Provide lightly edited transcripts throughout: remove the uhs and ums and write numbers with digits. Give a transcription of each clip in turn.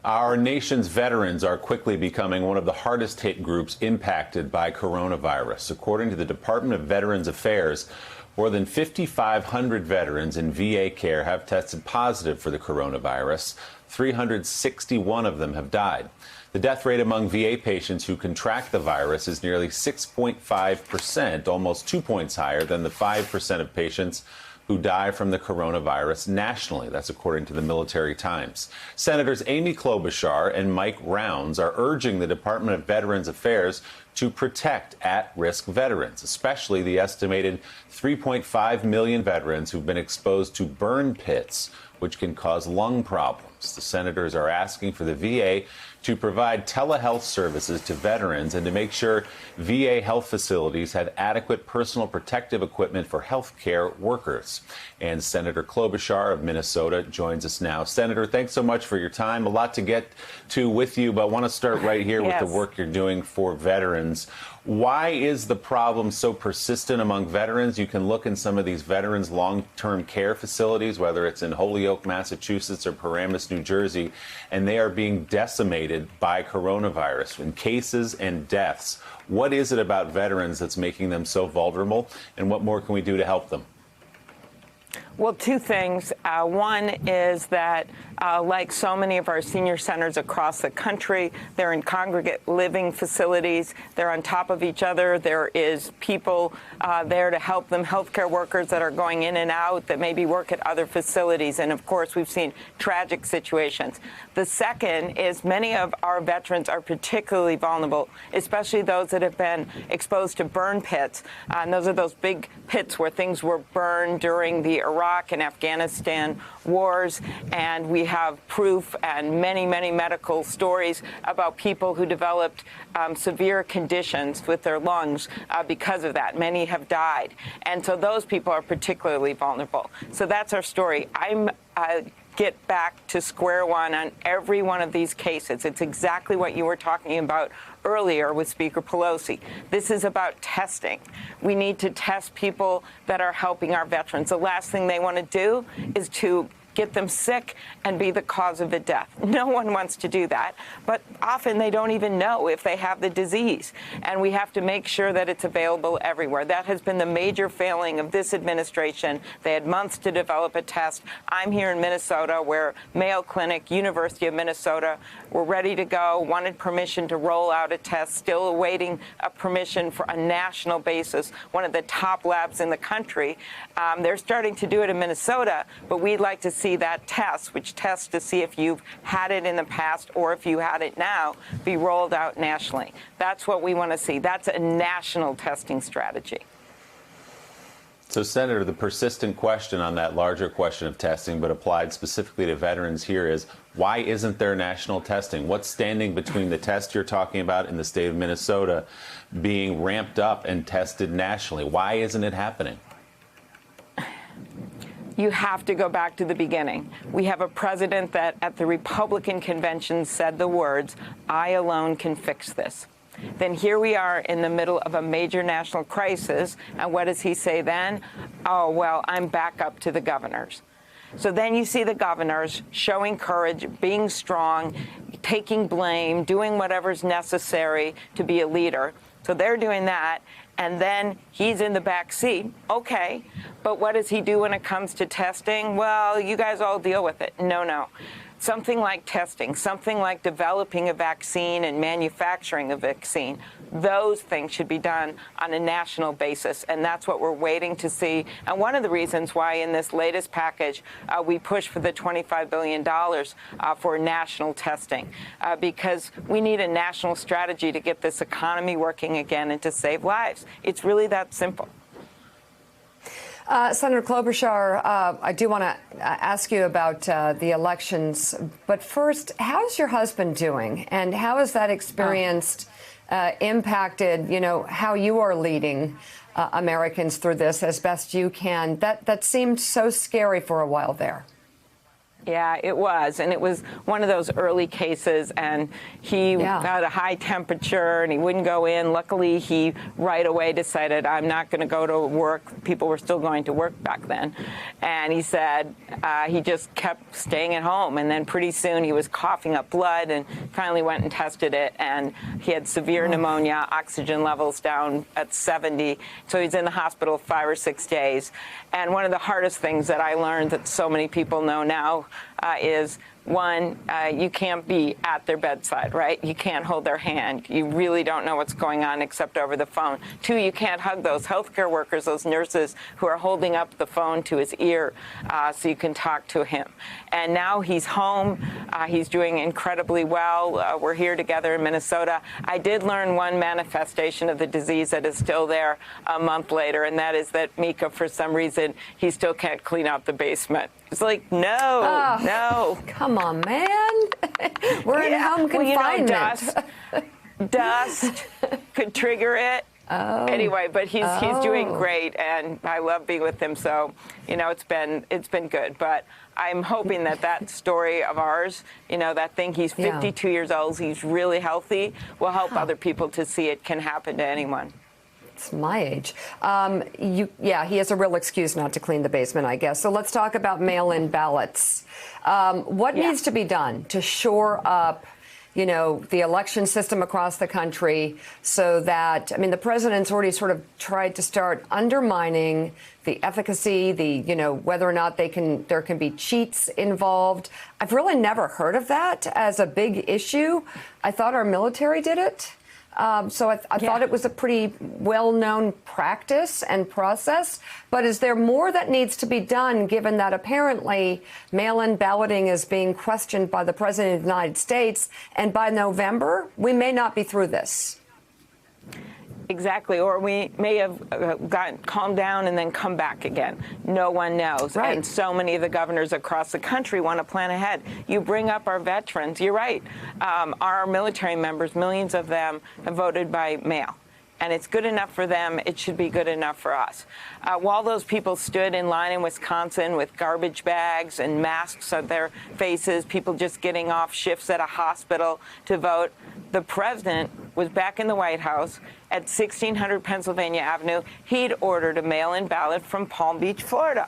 Our nation's veterans are quickly becoming one of the hardest hit groups impacted by coronavirus. According to the Department of Veterans Affairs, more than 5,500 veterans in VA care have tested positive for the coronavirus. 361 of them have died. The death rate among VA patients who contract the virus is nearly 6.5%, almost 2 points higher than the 5% of patients who die from the coronavirus nationally. That's according to the Military Times. Senators Amy Klobuchar and Mike Rounds are urging the Department of Veterans Affairs to protect at-risk veterans, especially the estimated 3.5 million veterans who've been exposed to burn pits, which can cause lung problems. The senators are asking for the VA to provide telehealth services to veterans and to make sure VA health facilities have adequate personal protective equipment for health care workers. And Senator Klobuchar of Minnesota joins us now. Senator, thanks so much for your time. A lot to get to with you, but I want to start right here with the work you're doing for veterans. Why is the problem so persistent among veterans? You can look in some of these veterans' long-term care facilities, whether it's in Holyoke, Massachusetts, or Paramus, New Jersey, and they are being decimated by coronavirus in cases and deaths. What is it about veterans that's making them so vulnerable, and what more can we do to help them? Well, two things. One is that, like so many of our senior centers across the country, they're in congregate living facilities. They're on top of each other. There is people there to help them, healthcare workers that are going in and out that maybe work at other facilities. And, of course, we've seen tragic situations. The second is many of our veterans are particularly vulnerable, especially those that have been exposed to burn pits. And those are those big pits where things were burned during the Iraq and Afghanistan wars, and we have proof and many, many medical stories about people who developed severe conditions with their lungs because of that. Many have died, and so those people are particularly vulnerable. So that's our story. I'm get back to square one on every one of these cases. It's exactly what you were talking about earlier with Speaker Pelosi. This is about testing. We need to test people that are helping our veterans. The last thing they want to do is to get them sick and be the cause of the death. No one wants to do that, but often they don't even know if they have the disease, and we have to make sure that it's available everywhere. That has been the major failing of this administration. They had months to develop a test. I'm here in Minnesota, where Mayo Clinic, University of Minnesota, were ready to go, wanted permission to roll out a test, still awaiting a permission for a national basis, one of the top labs in the country. They're starting to do it in Minnesota, but we'd like to see that test, which tests to see if you've had it in the past or if you had it now, be rolled out nationally. That's what we want to see. That's a national testing strategy. So, Senator, the persistent question on that larger question of testing, but applied specifically to veterans here, is why isn't there national testing? What's standing between the test you're talking about in the state of Minnesota being ramped up and tested nationally? Why isn't it happening? You have to go back to the beginning. We have a president that at the Republican convention said the words, "I alone can fix this." Then here we are in the middle of a major national crisis. And what does he say then? Oh, well, I'm back up to the governors. So then you see the governors showing courage, being strong, taking blame, doing whatever's necessary to be a leader. So they're doing that. And then he's in the back seat. OK, but what does he do when it comes to testing? Well, you guys all deal with it. No. Something like testing, something like developing a vaccine and manufacturing a vaccine, those things should be done on a national basis. And that's what we're waiting to see. And one of the reasons why in this latest package we push for the $25 billion for national testing, because we need a national strategy to get this economy working again and to save lives. It's really that simple. Senator Klobuchar, I do want to ask you about the elections. But first, how's your husband doing? And how has that experience impacted, how you are leading Americans through this as best you can? That seemed so scary for a while there. Yeah, it was. And it was one of those early cases, and he had a high temperature and he wouldn't go in. Luckily, he right away decided, I'm not going to go to work. People were still going to work back then. And he said he just kept staying at home. And then pretty soon he was coughing up blood and finally went and tested it. And he had severe pneumonia, oxygen levels down at 70. So he's in the hospital 5 or 6 days. And one of the hardest things that I learned that so many people know now is, one, you can't be at their bedside, right? You can't hold their hand. You really don't know what's going on except over the phone. Two, you can't hug those healthcare workers, those nurses who are holding up the phone to his ear so you can talk to him. And now he's home. He's doing incredibly well. We're here together in Minnesota. I did learn one manifestation of the disease that is still there a month later, and that is that Mika, for some reason, he still can't clean out the basement. It's like, no. Come on, man. We're in home confinement. Dust could trigger it. Oh. Anyway, but he's doing great, and I love being with him. So, it's been good. But I'm hoping that story of ours, that thing, he's 52 years old, he's really healthy, will help other people to see it can happen to anyone. It's my age. He has a real excuse not to clean the basement, I guess. So let's talk about mail-in ballots. What needs to be done to shore up, the election system across the country so that, the president's already sort of tried to start undermining the efficacy, whether or not there can be cheats involved. I've really never heard of that as a big issue. I thought our military did it. So I thought it was a pretty well-known practice and process. But is there more that needs to be done, given that apparently mail-in balloting is being questioned by the President of the United States, and by November, we may not be through this? Exactly, or we may have gotten calmed down and then come back again. No one knows. Right. And so many of the governors across the country want to plan ahead. You bring up our veterans. You're right. Our military members, millions of them, have voted by mail. And it's good enough for them. It should be good enough for us. While those people stood in line in Wisconsin with garbage bags and masks on their faces, people just getting off shifts at a hospital to vote, the president was back in the White House at 1600 Pennsylvania Avenue. He'd ordered a mail-in ballot from Palm Beach, Florida.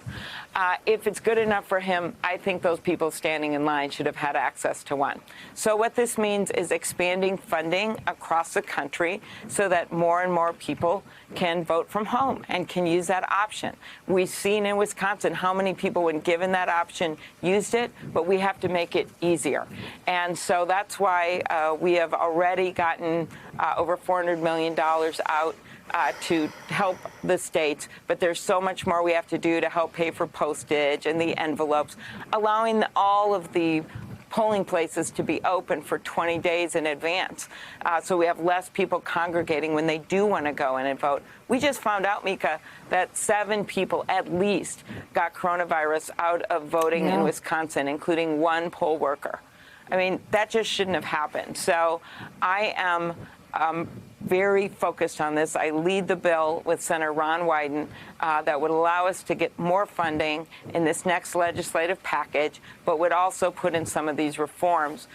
If it's good enough for him, I think those people standing in line should have had access to one. So what this means is expanding funding across the country so that more and more people can vote from home and can use that option. We've seen in Wisconsin how many people, when given that option, used it, but we have to make it easier. And so that's why we have already gotten over $400 million out to help the states, but there's so much more we have to do to help pay for postage and the envelopes, allowing all of the polling places to be open for 20 days in advance, so we have less people congregating when they do want to go in and vote. We just found out, Mika, that 7 people at least got coronavirus out of voting in Wisconsin, including 1 poll worker. That just shouldn't have happened. So I am very focused on this. I lead the bill with Senator Ron Wyden that would allow us to get more funding in this next legislative package, but would also put in some of these reforms,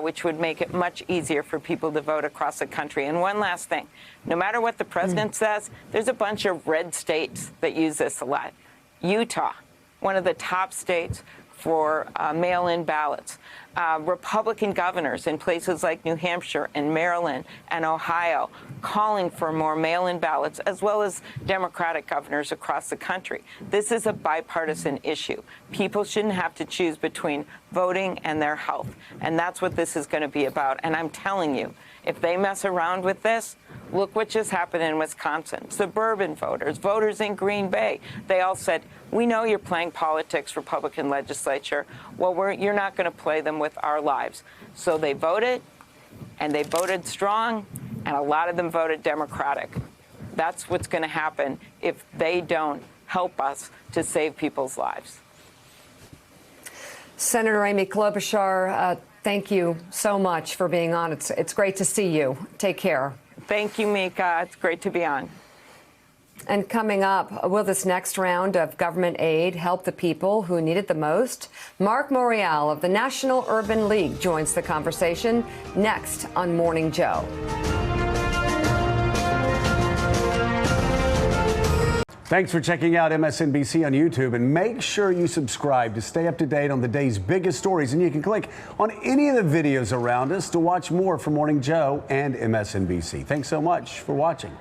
which would make it much easier for people to vote across the country. And one last thing, no matter what the president says, there's a bunch of red states that use this a lot. Utah, one of the top states for mail-in ballots. Republican governors in places like New Hampshire and Maryland and Ohio calling for more mail-in ballots, as well as Democratic governors across the country. This is a bipartisan issue. People shouldn't have to choose between voting and their health. And that's what this is going to be about. And I'm telling you, if they mess around with this, look what just happened in Wisconsin. Suburban voters, voters in Green Bay, they all said, we know you're playing politics, Republican legislature. Well, you're not going to play them with our lives. So they voted, and they voted strong, and a lot of them voted Democratic. That's what's going to happen if they don't help us to save people's lives. Senator Amy Klobuchar, thank you so much for being on. It's great to see you. Take care. Thank you, Mika. It's great to be on. And coming up, will this next round of government aid help the people who need it the most? Mark Morial of the National Urban League joins the conversation next on Morning Joe. Thanks for checking out MSNBC on YouTube, and make sure you subscribe to stay up to date on the day's biggest stories. And you can click on any of the videos around us to watch more from Morning Joe and MSNBC. Thanks so much for watching.